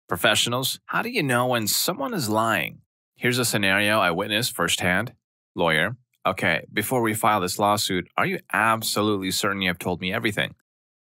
Professionals, how do you know when someone is lying? Here's a scenario I witnessed firsthand. Lawyer, okay, before we file this lawsuit, are you absolutely certain you have told me everything?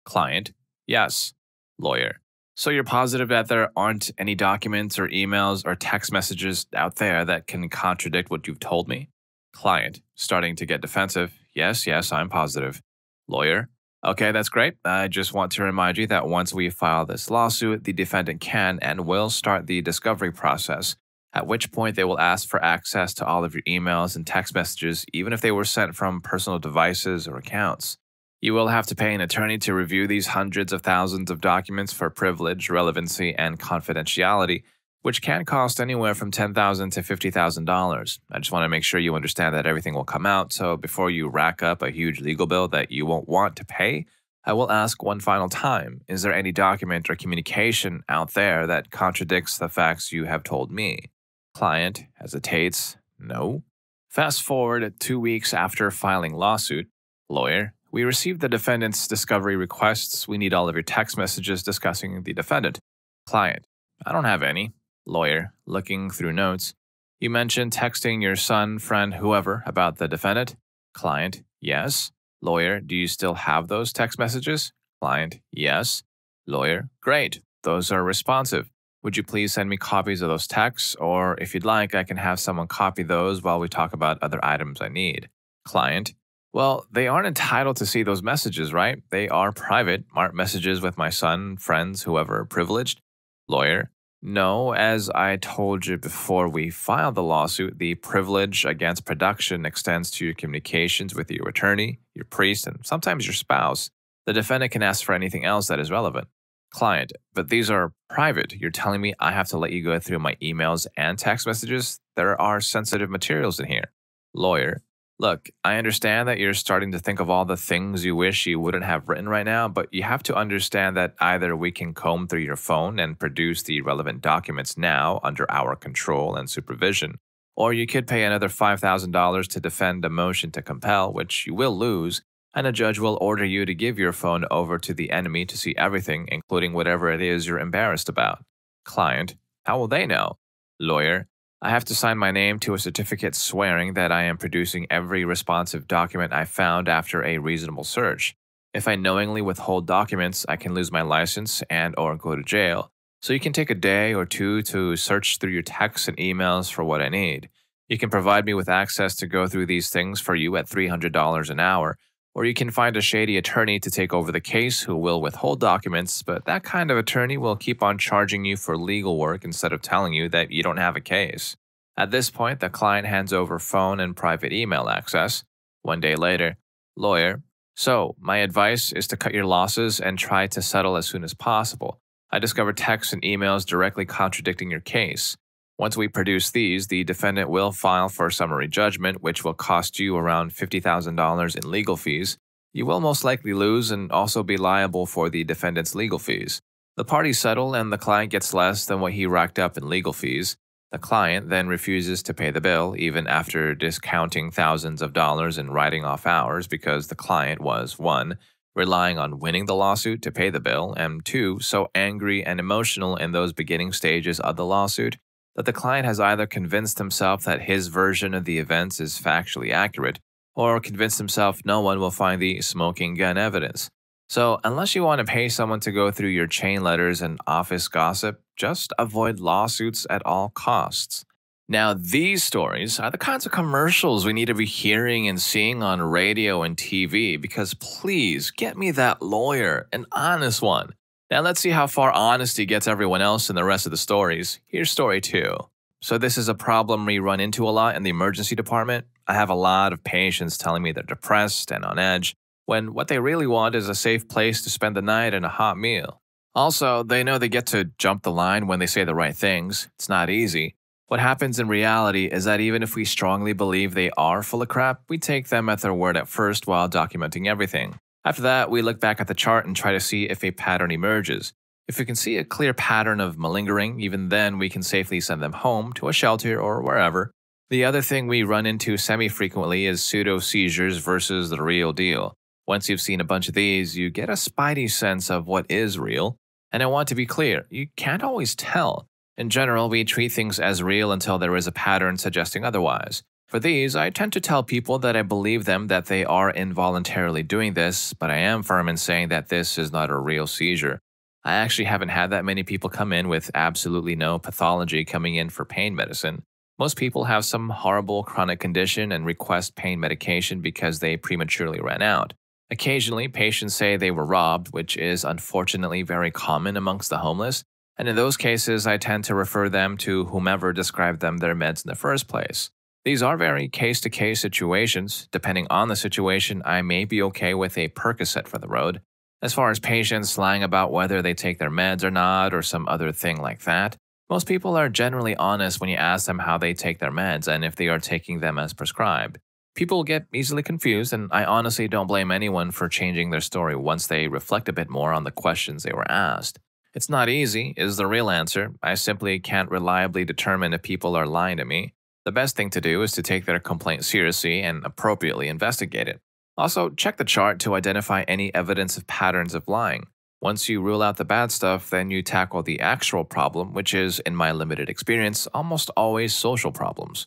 Client, yes. Lawyer, so you're positive that there aren't any documents or emails or text messages out there that can contradict what you've told me? Client, starting to get defensive, yes, I'm positive. Lawyer, okay, that's great. I just want to remind you that once we file this lawsuit, the defendant can and will start the discovery process, at which point they will ask for access to all of your emails and text messages, even if they were sent from personal devices or accounts. You will have to pay an attorney to review these hundreds of thousands of documents for privilege, relevancy, and confidentiality, which can cost anywhere from $10,000 to $50,000. I just want to make sure you understand that everything will come out, so before you rack up a huge legal bill that you won't want to pay, I will ask one final time, is there any document or communication out there that contradicts the facts you have told me? Client hesitates, no. Fast forward 2 weeks after filing lawsuit. Lawyer, we received the defendant's discovery requests. We need all of your text messages discussing the defendant. Client, I don't have any. Lawyer, looking through notes. You mentioned texting your son, friend, whoever about the defendant. Client, yes. Lawyer, do you still have those text messages? Client, yes. Lawyer, great. Those are responsive. Would you please send me copies of those texts, or if you'd like, I can have someone copy those while we talk about other items I need. Client, well, they aren't entitled to see those messages, right? They are private, aren't messages with my son, friends, whoever, privileged? Lawyer, no, as I told you before we filed the lawsuit, the privilege against production extends to your communications with your attorney, your priest, and sometimes your spouse. The defendant can ask for anything else that is relevant. Client, but these are private. You're telling me I have to let you go through my emails and text messages? There are sensitive materials in here. Lawyer, look, I understand that you're starting to think of all the things you wish you wouldn't have written right now, but you have to understand that either we can comb through your phone and produce the relevant documents now under our control and supervision, or you could pay another $5,000 to defend a motion to compel, which you will lose, and a judge will order you to give your phone over to the enemy to see everything, including whatever it is you're embarrassed about. Client, how will they know? Lawyer, I have to sign my name to a certificate swearing that I am producing every responsive document I found after a reasonable search. If I knowingly withhold documents, I can lose my license and or go to jail. So you can take a day or two to search through your texts and emails for what I need. You can provide me with access to go through these things for you at $300 an hour, or you can find a shady attorney to take over the case who will withhold documents, but that kind of attorney will keep on charging you for legal work instead of telling you that you don't have a case. At this point, the client hands over phone and private email access. 1 day later, lawyer, so my advice is to cut your losses and try to settle as soon as possible. I discovered texts and emails directly contradicting your case. Once we produce these, the defendant will file for summary judgment, which will cost you around $50,000 in legal fees. You will most likely lose and also be liable for the defendant's legal fees. The parties settle and the client gets less than what he racked up in legal fees. The client then refuses to pay the bill, even after discounting thousands of dollars and writing off hours because the client was 1. Relying on winning the lawsuit to pay the bill, and 2. So angry and emotional in those beginning stages of the lawsuit that the client has either convinced himself that his version of the events is factually accurate, or convinced himself no one will find the smoking gun evidence. So, unless you want to pay someone to go through your chain letters and office gossip, just avoid lawsuits at all costs. Now, these stories are the kinds of commercials we need to be hearing and seeing on radio and TV, because please get me that lawyer, an honest one. Now let's see how far honesty gets everyone else in the rest of the stories. Here's story 2. So this is a problem we run into a lot in the emergency department. I have a lot of patients telling me they're depressed and on edge, when what they really want is a safe place to spend the night and a hot meal. Also, they know they get to jump the line when they say the right things. It's not easy. What happens in reality is that even if we strongly believe they are full of crap, we take them at their word at first while documenting everything. After that, we look back at the chart and try to see if a pattern emerges. If we can see a clear pattern of malingering, even then we can safely send them home to a shelter or wherever. The other thing we run into semi-frequently is pseudo-seizures versus the real deal. Once you've seen a bunch of these, you get a spidey sense of what is real. And I want to be clear, you can't always tell. In general, we treat things as real until there is a pattern suggesting otherwise. For these, I tend to tell people that I believe them that they are involuntarily doing this, but I am firm in saying that this is not a real seizure. I actually haven't had that many people come in with absolutely no pathology coming in for pain medicine. Most people have some horrible chronic condition and request pain medication because they prematurely ran out. Occasionally, patients say they were robbed, which is unfortunately very common amongst the homeless, and in those cases, I tend to refer them to whomever described them their meds in the first place. These are very case-to-case situations. Depending on the situation, I may be okay with a Percocet for the road. As far as patients lying about whether they take their meds or not, or some other thing like that, most people are generally honest when you ask them how they take their meds and if they are taking them as prescribed. People get easily confused, and I honestly don't blame anyone for changing their story once they reflect a bit more on the questions they were asked. It's not easy, is the real answer. I simply can't reliably determine if people are lying to me. The best thing to do is to take their complaint seriously and appropriately investigate it. Also, check the chart to identify any evidence of patterns of lying. Once you rule out the bad stuff, then you tackle the actual problem, which is, in my limited experience, almost always social problems.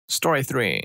Story 3.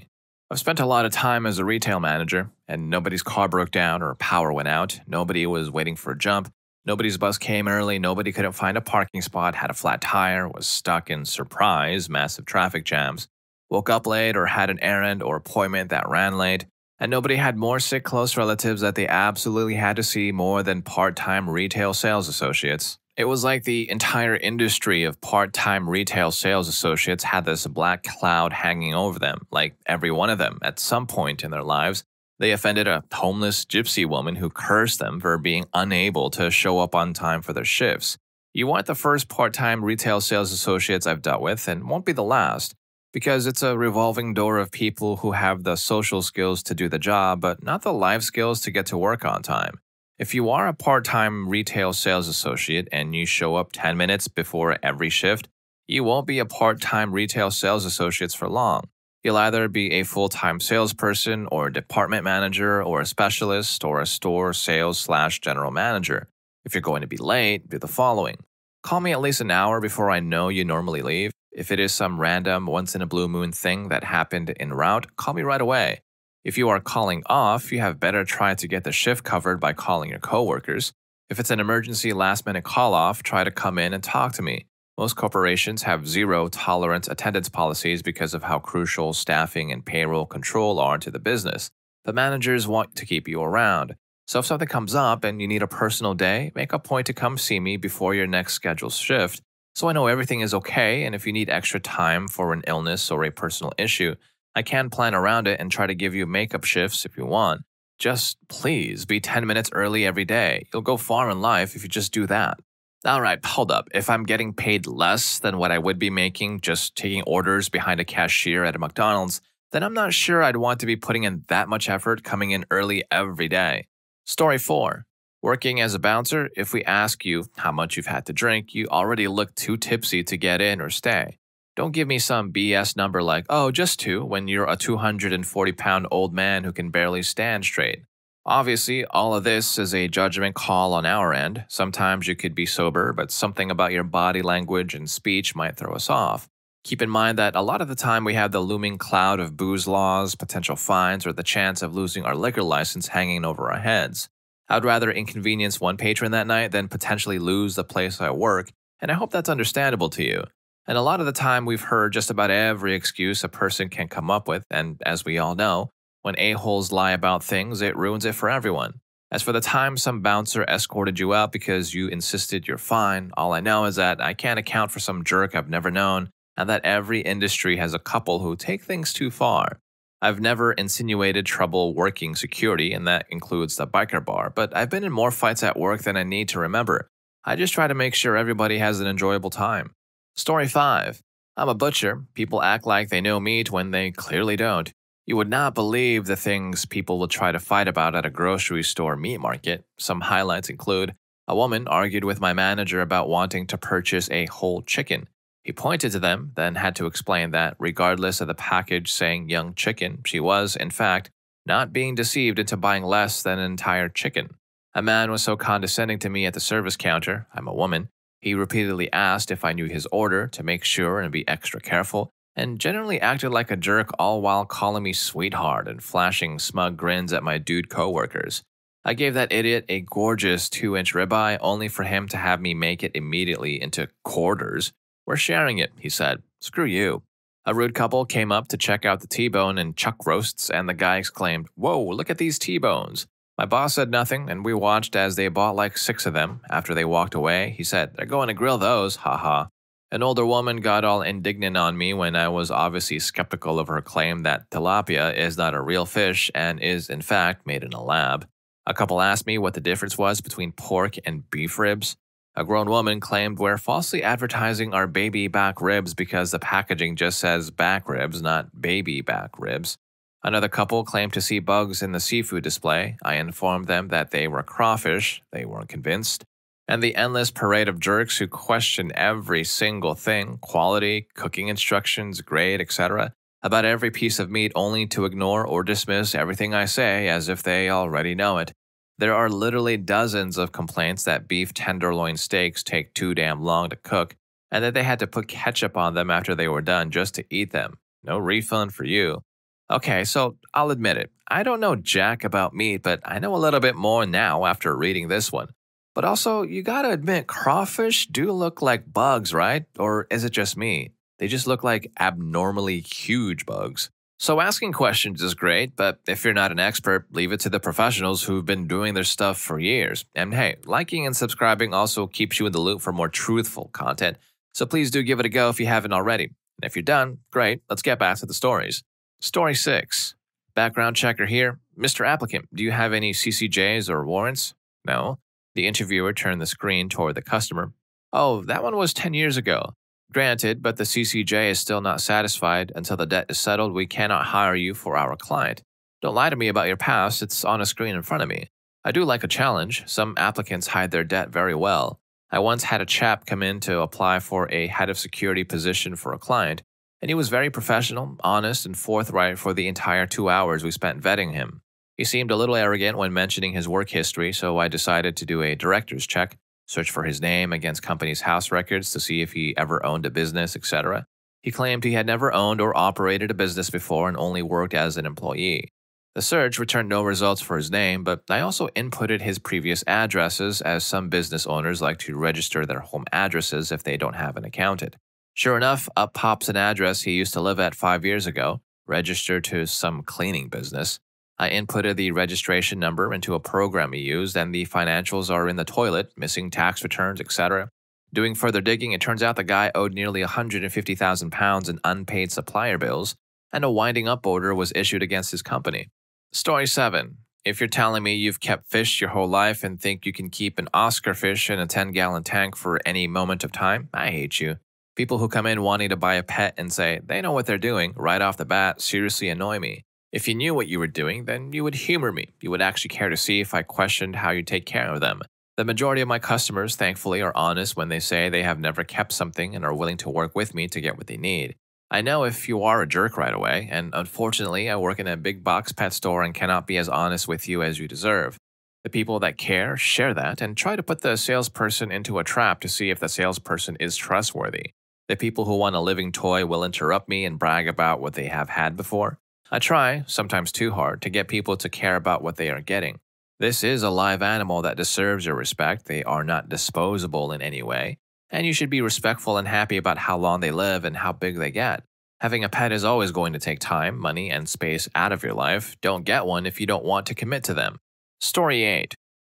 I've spent a lot of time as a retail manager, and nobody's car broke down or power went out, nobody was waiting for a jump, nobody's bus came early, nobody couldn't find a parking spot, had a flat tire, was stuck in surprise, massive traffic jams, woke up late or had an errand or appointment that ran late, and nobody had more sick close relatives that they absolutely had to see more than part-time retail sales associates. It was like the entire industry of part-time retail sales associates had this black cloud hanging over them, like every one of them, at some point in their lives, they offended a homeless gypsy woman who cursed them for being unable to show up on time for their shifts. You aren't the first part-time retail sales associates I've dealt with, and won't be the last, because it's a revolving door of people who have the social skills to do the job, but not the life skills to get to work on time. If you are a part-time retail sales associate and you show up 10 minutes before every shift, you won't be a part-time retail sales associate for long. You'll either be a full-time salesperson or a department manager or a specialist or a store sales/general manager. If you're going to be late, do the following. Call me at least an hour before I know you normally leave. If it is some random once-in-a-blue-moon thing that happened en route, call me right away. If you are calling off, you have better try to get the shift covered by calling your coworkers. If it's an emergency last-minute call-off, try to come in and talk to me. Most corporations have zero-tolerance attendance policies because of how crucial staffing and payroll control are to the business. But managers want to keep you around. So if something comes up and you need a personal day, make a point to come see me before your next scheduled shift, so I know everything is okay, and if you need extra time for an illness or a personal issue, I can plan around it and try to give you makeup shifts if you want. Just please be 10 minutes early every day. You'll go far in life if you just do that. Alright, hold up. If I'm getting paid less than what I would be making just taking orders behind a cashier at a McDonald's, then I'm not sure I'd want to be putting in that much effort coming in early every day. Story 4. Working as a bouncer, if we ask you how much you've had to drink, you already look too tipsy to get in or stay. Don't give me some BS number like, oh, just 2, when you're a 240-pound old man who can barely stand straight. Obviously, all of this is a judgment call on our end. Sometimes you could be sober, but something about your body language and speech might throw us off. Keep in mind that a lot of the time we have the looming cloud of booze laws, potential fines, or the chance of losing our liquor license hanging over our heads. I'd rather inconvenience one patron that night than potentially lose the place I work, and I hope that's understandable to you. And a lot of the time we've heard just about every excuse a person can come up with, and as we all know, when a-holes lie about things, it ruins it for everyone. As for the time some bouncer escorted you out because you insisted you're fine, all I know is that I can't account for some jerk I've never known, and that every industry has a couple who take things too far. I've never insinuated trouble working security, and that includes the biker bar, but I've been in more fights at work than I need to remember. I just try to make sure everybody has an enjoyable time. Story 5. I'm a butcher. People act like they know meat when they clearly don't. You would not believe the things people will try to fight about at a grocery store meat market. Some highlights include, a woman argued with my manager about wanting to purchase a whole chicken. He pointed to them, then had to explain that, regardless of the package saying young chicken, she was, in fact, not being deceived into buying less than an entire chicken. A man was so condescending to me at the service counter. I'm a woman. He repeatedly asked if I knew his order to make sure and be extra careful, and generally acted like a jerk all while calling me sweetheart and flashing smug grins at my dude coworkers. I gave that idiot a gorgeous 2-inch ribeye only for him to have me make it immediately into quarters. We're sharing it, he said. Screw you. A rude couple came up to check out the T-bone and chuck roasts, and the guy exclaimed, "Whoa, look at these T-bones." My boss said nothing, and we watched as they bought like 6 of them. After they walked away, he said, "They're going to grill those, haha." An older woman got all indignant on me when I was obviously skeptical of her claim that tilapia is not a real fish and is, in fact, made in a lab. A couple asked me what the difference was between pork and beef ribs. A grown woman claimed we're falsely advertising our baby back ribs because the packaging just says back ribs, not baby back ribs. Another couple claimed to see bugs in the seafood display. I informed them that they were crawfish. They weren't convinced. And the endless parade of jerks who question every single thing, quality, cooking instructions, grade, etc., about every piece of meat only to ignore or dismiss everything I say as if they already know it. There are literally dozens of complaints that beef tenderloin steaks take too damn long to cook, and that they had to put ketchup on them after they were done just to eat them. No refund for you. Okay, so I'll admit it. I don't know jack about meat, but I know a little bit more now after reading this one. But also, you gotta admit, crawfish do look like bugs, right? Or is it just me? They just look like abnormally huge bugs. So asking questions is great, but if you're not an expert, leave it to the professionals who've been doing their stuff for years. And hey, liking and subscribing also keeps you in the loop for more truthful content, so please do give it a go if you haven't already. And if you're done, great, let's get back to the stories. Story 6. Background checker here. Mr. Applicant, do you have any CCJs or warrants? No. The interviewer turned the screen toward the customer. Oh, that one was 10 years ago. Granted, but the CCJ is still not satisfied. Until the debt is settled, we cannot hire you for our client. Don't lie to me about your past, it's on a screen in front of me. I do like a challenge. Some applicants hide their debt very well. I once had a chap come in to apply for a head of security position for a client, and he was very professional, honest, and forthright for the entire 2 hours we spent vetting him. He seemed a little arrogant when mentioning his work history, so I decided to do a director's check. Search for his name against company's house records to see if he ever owned a business, etc. He claimed he had never owned or operated a business before and only worked as an employee. The search returned no results for his name, but I also inputted his previous addresses, as some business owners like to register their home addresses if they don't have an accountant. Sure enough, up pops an address he used to live at 5 years ago, registered to some cleaning business. I inputted the registration number into a program he used, and the financials are in the toilet, missing tax returns, etc. Doing further digging, it turns out the guy owed nearly £150,000 in unpaid supplier bills, and a winding up order was issued against his company. Story 7. If you're telling me you've kept fish your whole life and think you can keep an Oscar fish in a 10-gallon tank for any moment of time, I hate you. People who come in wanting to buy a pet and say they know what they're doing right off the bat seriously annoy me. If you knew what you were doing, then you would humor me. You would actually care to see if I questioned how you take care of them. The majority of my customers, thankfully, are honest when they say they have never kept something and are willing to work with me to get what they need. I know if you are a jerk right away, and unfortunately, I work in a big box pet store and cannot be as honest with you as you deserve. The people that care share that and try to put the salesperson into a trap to see if the salesperson is trustworthy. The people who want a living toy will interrupt me and brag about what they have had before. I try, sometimes too hard, to get people to care about what they are getting. This is a live animal that deserves your respect. They are not disposable in any way, and you should be respectful and happy about how long they live and how big they get. Having a pet is always going to take time, money, and space out of your life. Don't get one if you don't want to commit to them. Story 8.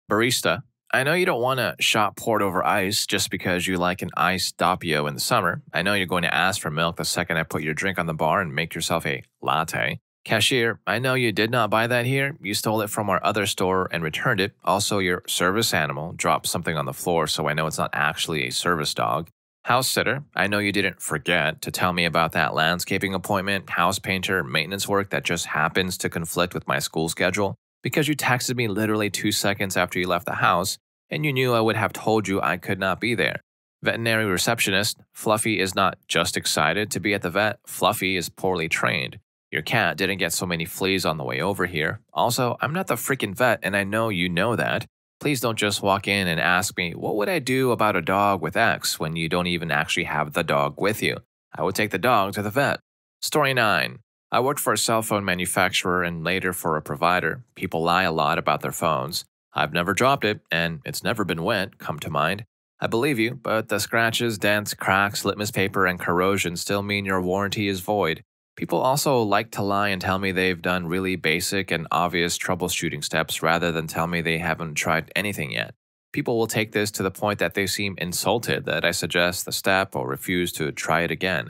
Barista. I know you don't want to shop poured over ice just because you like an iced doppio in the summer. I know you're going to ask for milk the second I put your drink on the bar and make yourself a latte. Cashier, I know you did not buy that here. You stole it from our other store and returned it. Also, your service animal dropped something on the floor, so I know it's not actually a service dog. House sitter, I know you didn't forget to tell me about that landscaping appointment, house painter, maintenance work that just happens to conflict with my school schedule, because you texted me literally 2 seconds after you left the house, and you knew I would have told you I could not be there. Veterinary receptionist, Fluffy is not just excited to be at the vet, Fluffy is poorly trained. Your cat didn't get so many fleas on the way over here. Also, I'm not the freaking vet, and I know you know that. Please don't just walk in and ask me, what would I do about a dog with X when you don't even actually have the dog with you? I would take the dog to the vet. Story 9. I worked for a cell phone manufacturer and later for a provider. People lie a lot about their phones. I've never dropped it, and it's never been wet, come to mind. I believe you, but the scratches, dents, cracks, litmus paper, and corrosion still mean your warranty is void. People also like to lie and tell me they've done really basic and obvious troubleshooting steps rather than tell me they haven't tried anything yet. People will take this to the point that they seem insulted that I suggest the step or refuse to try it again.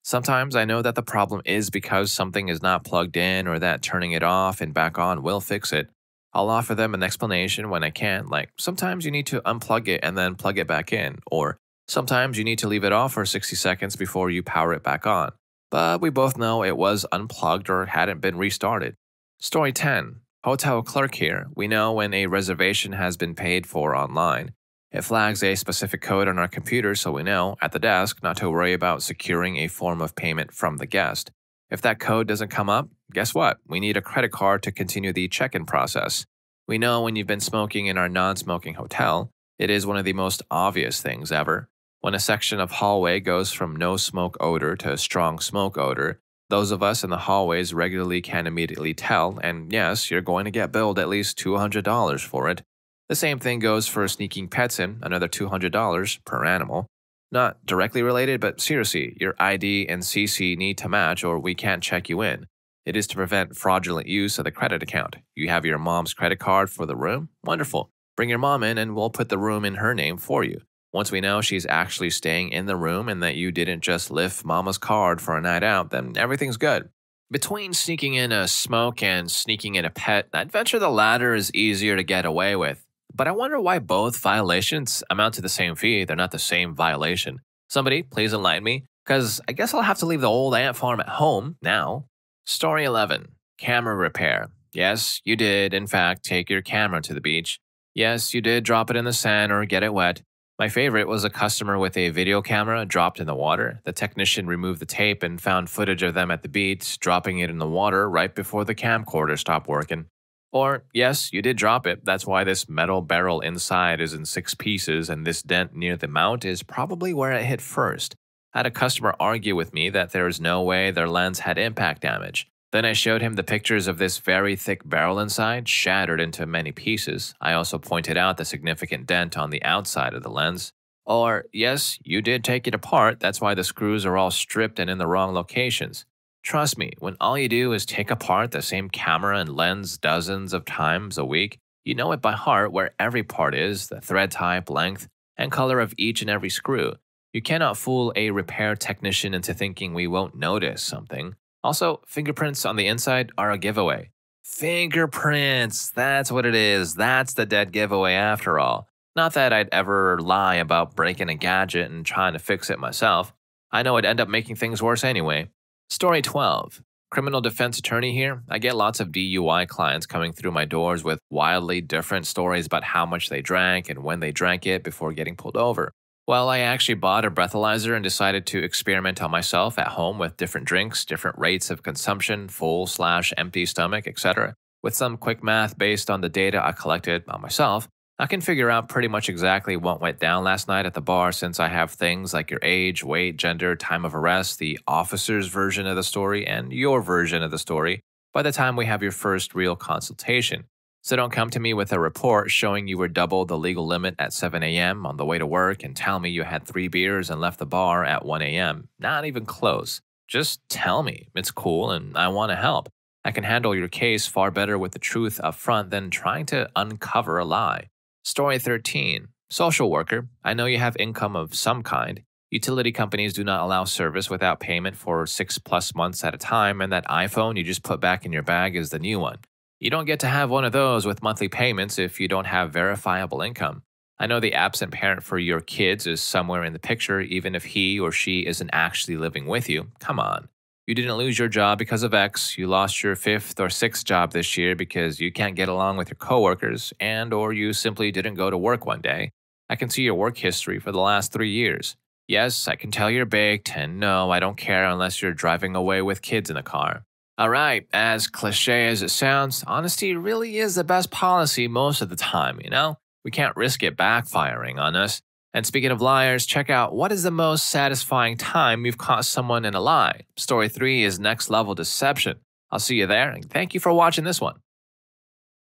Sometimes I know that the problem is because something is not plugged in or that turning it off and back on will fix it. I'll offer them an explanation when I can, like sometimes you need to unplug it and then plug it back in, or sometimes you need to leave it off for 60 seconds before you power it back on. But we both know it was unplugged or hadn't been restarted. Story 10. Hotel clerk here. We know when a reservation has been paid for online. It flags a specific code on our computer so we know, at the desk, not to worry about securing a form of payment from the guest. If that code doesn't come up, guess what? We need a credit card to continue the check-in process. We know when you've been smoking in our non-smoking hotel. It is one of the most obvious things ever. When a section of hallway goes from no smoke odor to strong smoke odor, those of us in the hallways regularly can immediately tell, and yes, you're going to get billed at least $200 for it. The same thing goes for sneaking pets in, another $200 per animal. Not directly related, but seriously, your ID and CC need to match or we can't check you in. It is to prevent fraudulent use of the credit account. You have your mom's credit card for the room? Wonderful. Bring your mom in and we'll put the room in her name for you. Once we know she's actually staying in the room and that you didn't just lift mama's card for a night out, then everything's good. Between sneaking in a smoke and sneaking in a pet, I'd venture the latter is easier to get away with. But I wonder why both violations amount to the same fee. They're not the same violation. Somebody, please enlighten me, because I guess I'll have to leave the old ant farm at home now. Story 11. Camera repair. Yes, you did, in fact, take your camera to the beach. Yes, you did drop it in the sand or get it wet. My favorite was a customer with a video camera dropped in the water. The technician removed the tape and found footage of them at the beach, dropping it in the water right before the camcorder stopped working. Or, yes, you did drop it. That's why this metal barrel inside is in 6 pieces and this dent near the mount is probably where it hit first. I had a customer argue with me that there is no way their lens had impact damage. Then I showed him the pictures of this very thick barrel inside, shattered into many pieces. I also pointed out the significant dent on the outside of the lens. Or, yes, you did take it apart. That's why the screws are all stripped and in the wrong locations. Trust me, when all you do is take apart the same camera and lens dozens of times a week, you know it by heart where every part is, the thread type, length, and color of each and every screw. You cannot fool a repair technician into thinking we won't notice something. Also, fingerprints on the inside are a giveaway. Fingerprints! That's what it is. That's the dead giveaway after all. Not that I'd ever lie about breaking a gadget and trying to fix it myself. I know I'd end up making things worse anyway. Story 12. Criminal defense attorney here. I get lots of DUI clients coming through my doors with wildly different stories about how much they drank and when they drank it before getting pulled over. Well, I actually bought a breathalyzer and decided to experiment on myself at home with different drinks, different rates of consumption, full/empty stomach, etc. With some quick math based on the data I collected on myself, I can figure out pretty much exactly what went down last night at the bar since I have things like your age, weight, gender, time of arrest, the officer's version of the story, and your version of the story by the time we have your first real consultation. So don't come to me with a report showing you were double the legal limit at 7 a.m. on the way to work and tell me you had 3 beers and left the bar at 1 a.m. Not even close. Just tell me. It's cool and I want to help. I can handle your case far better with the truth up front than trying to uncover a lie. Story 13. Social worker. I know you have income of some kind. Utility companies do not allow service without payment for 6+ months at a time, and that iPhone you just put back in your bag is the new one. You don't get to have one of those with monthly payments if you don't have verifiable income. I know the absent parent for your kids is somewhere in the picture even if he or she isn't actually living with you. Come on. You didn't lose your job because of X. You lost your 5th or 6th job this year because you can't get along with your coworkers and or you simply didn't go to work one day. I can see your work history for the last 3 years. Yes, I can tell you're baked, and no, I don't care unless you're driving away with kids in the car. Alright, as cliche as it sounds, honesty really is the best policy most of the time, you know? We can't risk it backfiring on us. And speaking of liars, check out what is the most satisfying time we've caught someone in a lie. Story 3 is next level deception. I'll see you there, and thank you for watching this one.